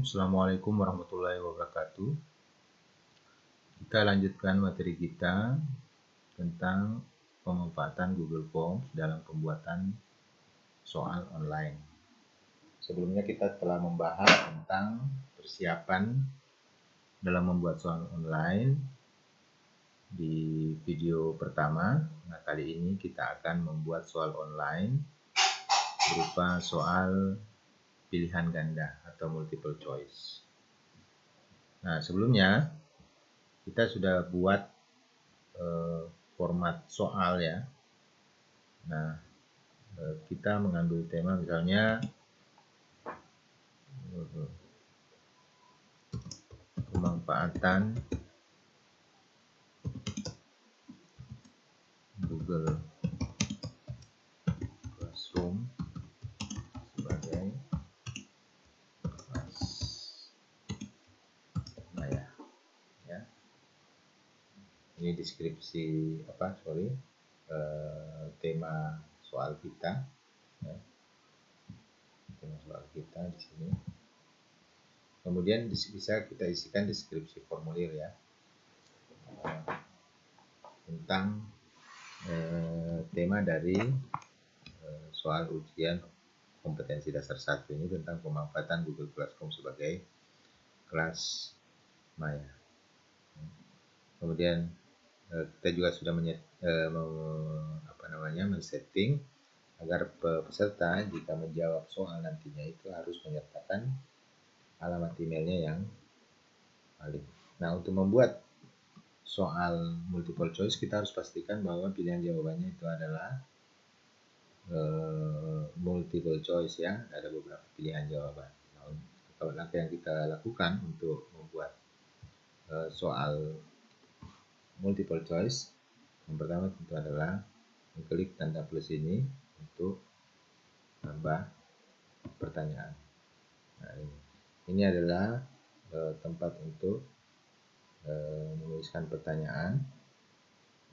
Assalamualaikum warahmatullahi wabarakatuh. Kita lanjutkan materi kita tentang pemanfaatan Google Forms dalam pembuatan soal online. Sebelumnya kita telah membahas tentang persiapan dalam membuat soal online di video pertama. Nah, kali ini kita akan membuat soal online berupa soal pilihan ganda atau multiple choice. Nah, sebelumnya kita sudah buat format soal ya. Nah, kita mengambil tema misalnya pemanfaatan Google Classroom sebagai kelas maya ya. Ini deskripsi tema soal kita ya. Tema soal kita di sini. Kemudian bisa kita isikan deskripsi formulir ya tentang tema dari soal ujian kompetensi dasar 1 ini tentang pemanfaatan Google Classroom sebagai kelas maya. Kemudian kita juga sudah men-setting agar peserta jika menjawab soal nantinya itu harus menyertakan alamat emailnya yang valid. Nah, untuk membuat soal multiple choice kita harus pastikan bahwa pilihan jawabannya itu adalah multiple choice ya, ada beberapa pilihan jawaban. Nah, langkah yang kita lakukan untuk membuat soal multiple choice, yang pertama tentu adalah mengklik tanda plus ini untuk tambah pertanyaan. Nah, ini adalah tempat untuk menuliskan pertanyaan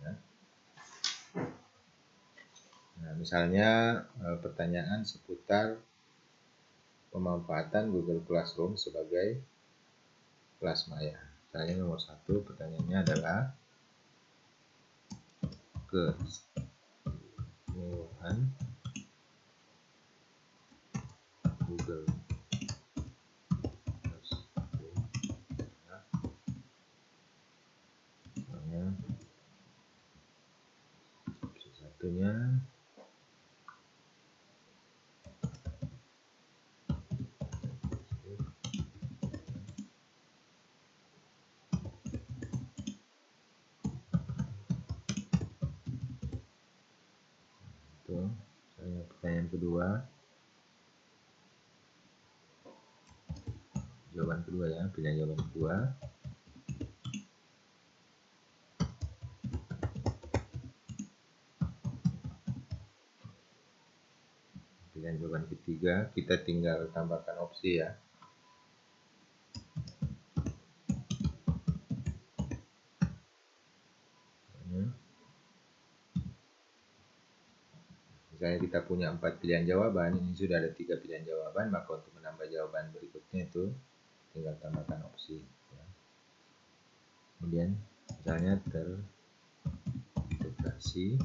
ya. Nah, misalnya pertanyaan seputar pemanfaatan Google Classroom sebagai kelas maya. Misalnya nomor 1 pertanyaannya adalah keistimewaan Google Classroom. Misalnya satunya pertanyaan kedua, jawaban kedua ya, pilihan jawaban kedua. Pilihan jawaban ketiga, kita tinggal tambahkan opsi ya. Misalnya kita punya 4 pilihan jawaban, ini sudah ada 3 pilihan jawaban, maka untuk menambah jawaban berikutnya itu tinggal tambahkan opsi ya. Kemudian misalnya terintegrasi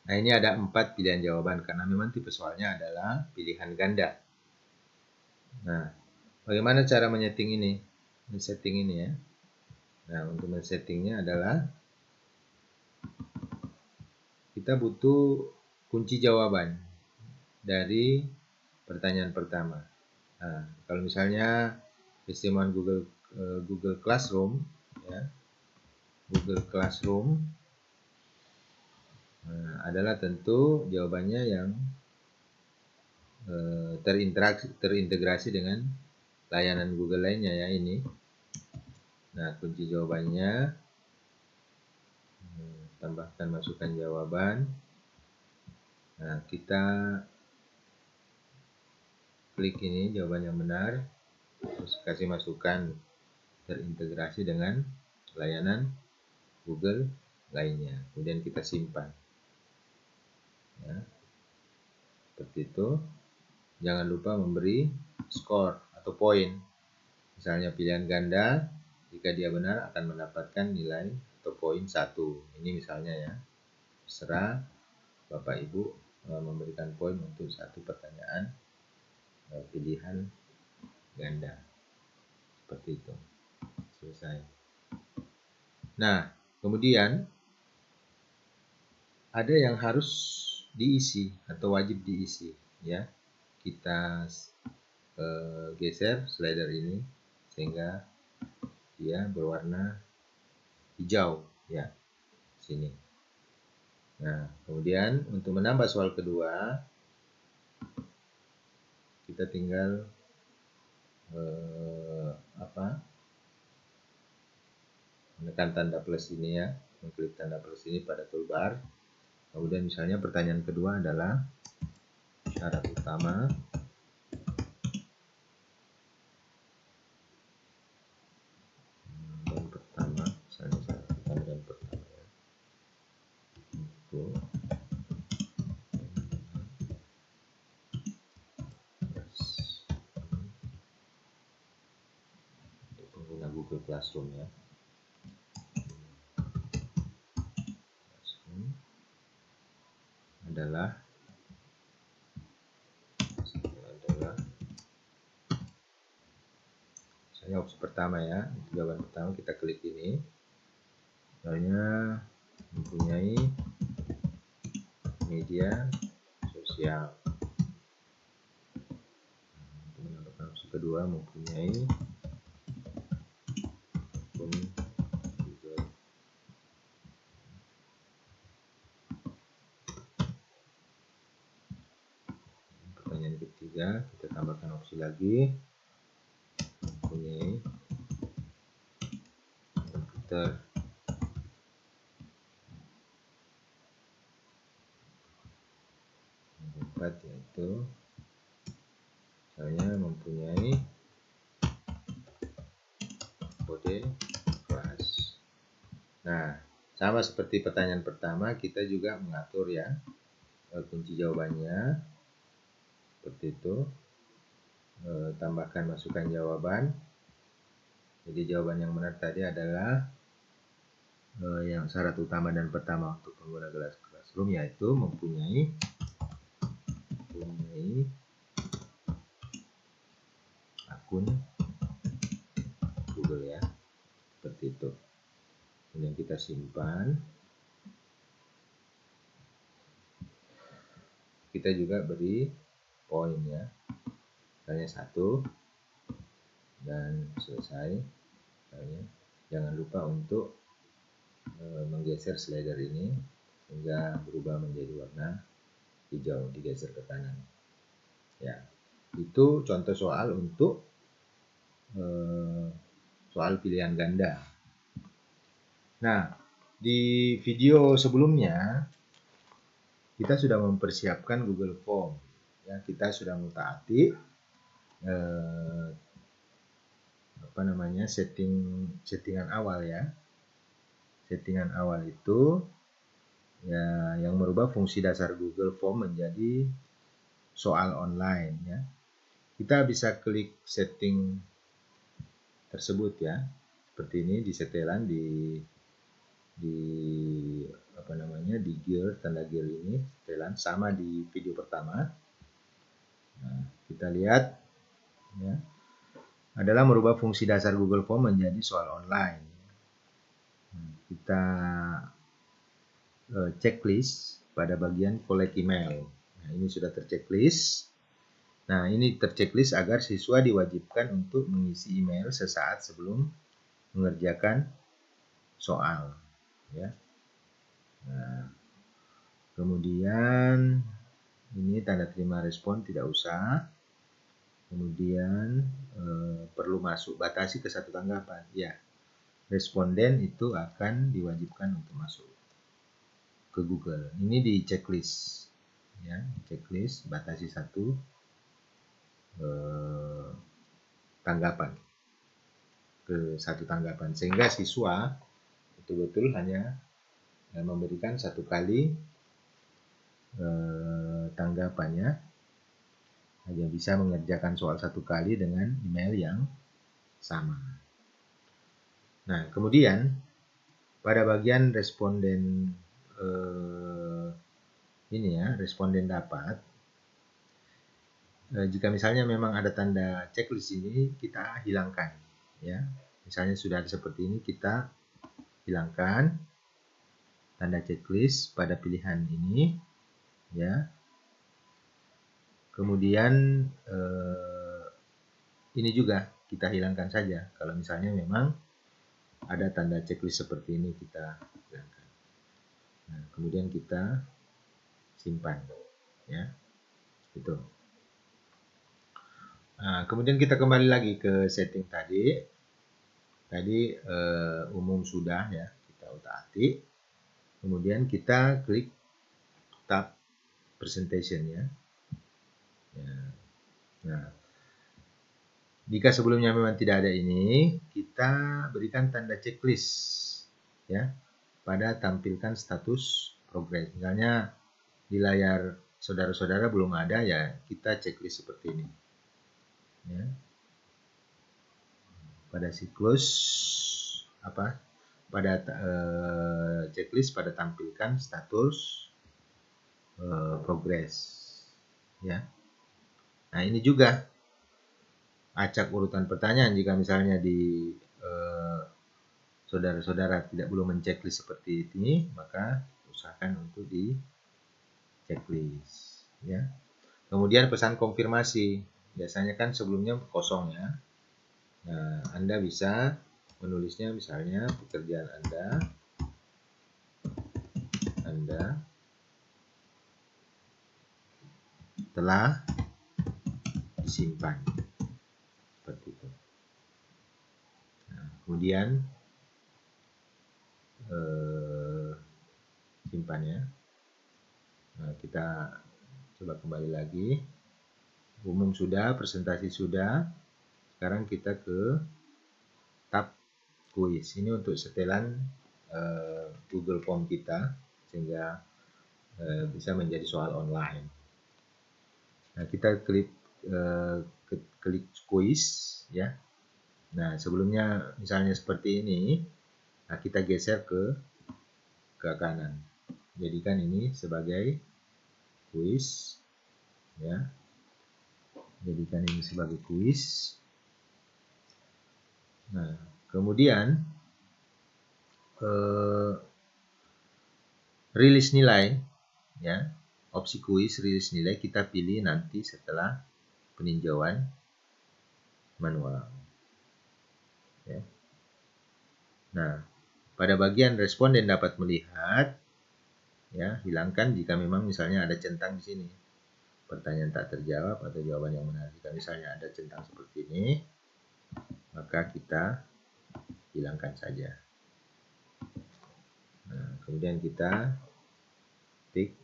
nah ini ada 4 pilihan jawaban karena memang tipe soalnya adalah pilihan ganda. Nah, bagaimana cara men-setting ini ya? Nah, untuk men-settingnya adalah kita butuh kunci jawaban dari pertanyaan pertama. Nah, kalau misalnya keistimewaan Google Classroom ya, Google Classroom adalah tentu jawabannya yang terintegrasi dengan layanan Google lainnya ya ini. Nah, kunci jawabannya tambahkan masukkan jawaban. Nah, kita klik ini jawaban yang benar, terus kasih masukan terintegrasi dengan layanan Google lainnya. Kemudian kita simpan. Ya, seperti itu. Jangan lupa memberi skor atau poin. Misalnya pilihan ganda, jika dia benar akan mendapatkan nilai atau poin 1. Ini misalnya ya. Terserah Bapak Ibu memberikan poin untuk satu pertanyaan pilihan ganda. Seperti itu. Selesai. Nah, kemudian ada yang harus diisi atau wajib diisi ya. Kita geser slider ini sehingga dia berwarna hijau ya, sini. Nah, kemudian untuk menambah soal kedua kita tinggal menekan tanda plus ini ya, mengklik tanda plus ini pada toolbar. Kemudian misalnya pertanyaan kedua adalah syarat utama dan pertama, misalnya syarat utama dan pertama ya. Untuk pengguna Google Classroom ya. Adalah saya opsi pertama ya, jawaban pertama kita klik ini. Misalnya mempunyai media sosial. Untuk menambahkan opsi kedua mempunyai akun Google. Pertanyaan ketiga kita tambahkan opsi lagi, mempunyai komputer. Yang keempat yaitu misalnya mempunyai kode kelas. Nah, sama seperti pertanyaan pertama, kita juga mengatur ya kunci jawabannya seperti itu. Tambahkan masukkan jawaban. Jadi jawaban yang benar tadi adalah yang syarat utama dan pertama untuk pengguna Classroom yaitu mempunyai akun Google ya, seperti itu. Kemudian kita simpan. Kita juga beri poin ya, misalnya 1 dan selesai. Misalnya, jangan lupa untuk menggeser slider ini sehingga berubah menjadi warna hijau, digeser ke kanan ya. Itu contoh soal untuk soal pilihan ganda. Nah, di video sebelumnya kita sudah mempersiapkan Google Form ya, kita sudah mentaati settingan awal ya. Settingan awal itu ya yang merubah fungsi dasar Google Form menjadi soal online ya. Kita bisa klik setting tersebut ya. Seperti ini di setelan di gear, tanda gear ini setelan sama di video pertama. Nah, kita lihat ya, adalah merubah fungsi dasar Google Form menjadi soal online. Kita checklist pada bagian collect email. Nah, ini sudah terchecklist. Nah, ini terchecklist agar siswa diwajibkan untuk mengisi email sesaat sebelum mengerjakan soal. Ya. Nah, kemudian ini tanda terima respon tidak usah. Kemudian perlu masuk, batasi ke 1 tanggapan. Ya, responden itu akan diwajibkan untuk masuk ke Google. Ini di checklist. Ya, checklist batasi 1 tanggapan. ke satu tanggapan, sehingga siswa betul-betul hanya memberikan satu kali tanggapannya, hanya bisa mengerjakan soal satu kali dengan email yang sama. Nah, kemudian pada bagian responden responden dapat, jika misalnya memang ada tanda checklist ini, kita hilangkan, ya. Misalnya sudah ada seperti ini, kita hilangkan tanda checklist pada pilihan ini, ya. Kemudian ini juga kita hilangkan saja. Kalau misalnya memang ada tanda checklist seperti ini, kita hilangkan. Nah, kemudian kita simpan, ya. Itu. Nah, kemudian kita kembali lagi ke setting tadi. Tadi umum sudah, ya, kita utak-atik. Kemudian kita klik tab presentation, ya. Nah, jika sebelumnya memang tidak ada ini, kita berikan tanda checklist, ya, pada tampilkan status progres. Misalnya di layar saudara-saudara belum ada, ya kita checklist seperti ini, ya. Pada siklus pada checklist pada tampilkan status progres, ya. Nah, ini juga acak urutan pertanyaan. Jika misalnya di saudara-saudara belum menceklis seperti ini, maka usahakan untuk di checklist, ya. Kemudian pesan konfirmasi, biasanya kan sebelumnya kosong, ya. Nah, Anda bisa menulisnya misalnya pekerjaan Anda telah disimpan, seperti itu. Nah, kemudian simpan, ya. Nah, kita coba kembali lagi. Umum sudah, presentasi sudah. Sekarang kita ke tab kuis. Ini untuk setelan Google Form kita, sehingga bisa menjadi soal online. Nah, kita klik kuis, ya. Nah, sebelumnya misalnya seperti ini, nah kita geser ke kanan. Jadikan ini sebagai kuis, ya. Jadikan ini sebagai kuis. Nah, kemudian rilis nilai, ya. Opsi kuis rilis nilai kita pilih nanti setelah peninjauan manual, ya. Nah, pada bagian responden dapat melihat, ya, hilangkan jika memang misalnya ada centang di sini, pertanyaan tak terjawab atau jawaban yang benar. Jika misalnya ada centang seperti ini, maka kita hilangkan saja. Nah, kemudian kita tik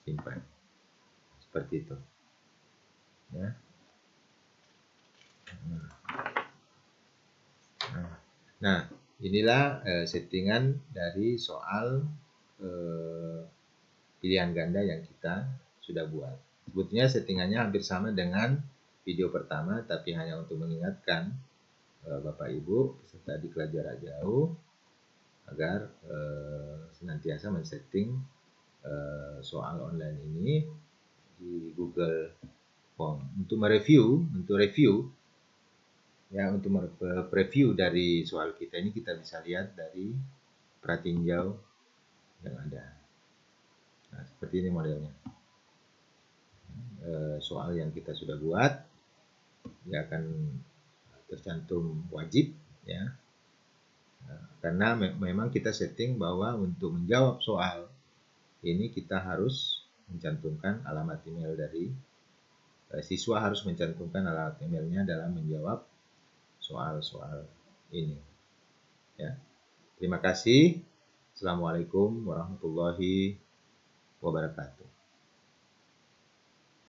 simpan, seperti itu, ya. Nah, inilah settingan dari soal pilihan ganda yang kita sudah buat. Sebetulnya settingannya hampir sama dengan video pertama, tapi hanya untuk mengingatkan Bapak Ibu peserta diklat jarak jauh agar senantiasa men-setting soal online ini di Google Form. Untuk review, ya, untuk preview dari soal kita ini, kita bisa lihat dari pratinjau yang ada. Nah, seperti ini modelnya. Soal yang kita sudah buat, ya, akan tercantum wajib, ya. Karena memang kita setting bahwa untuk menjawab soal ini kita harus mencantumkan alamat email dari siswa, harus mencantumkan alamat emailnya dalam menjawab soal-soal ini, ya. Terima kasih. Assalamualaikum warahmatullahi wabarakatuh.